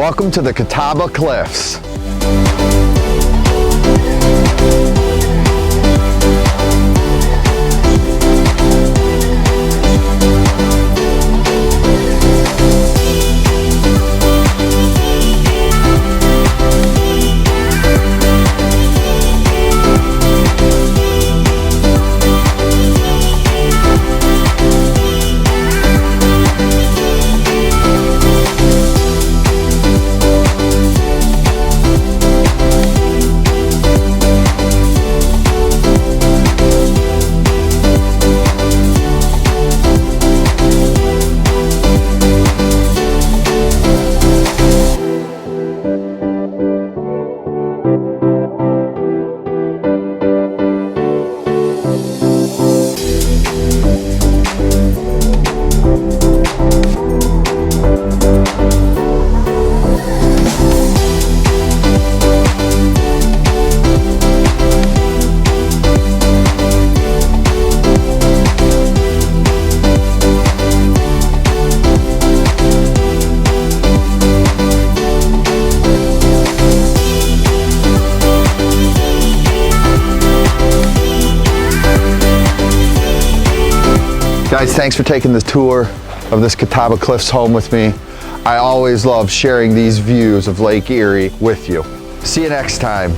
Welcome to the Catawba Cliffs. Guys, thanks for taking the tour of this Catawba Cliffs home with me. I always love sharing these views of Lake Erie with you. See you next time.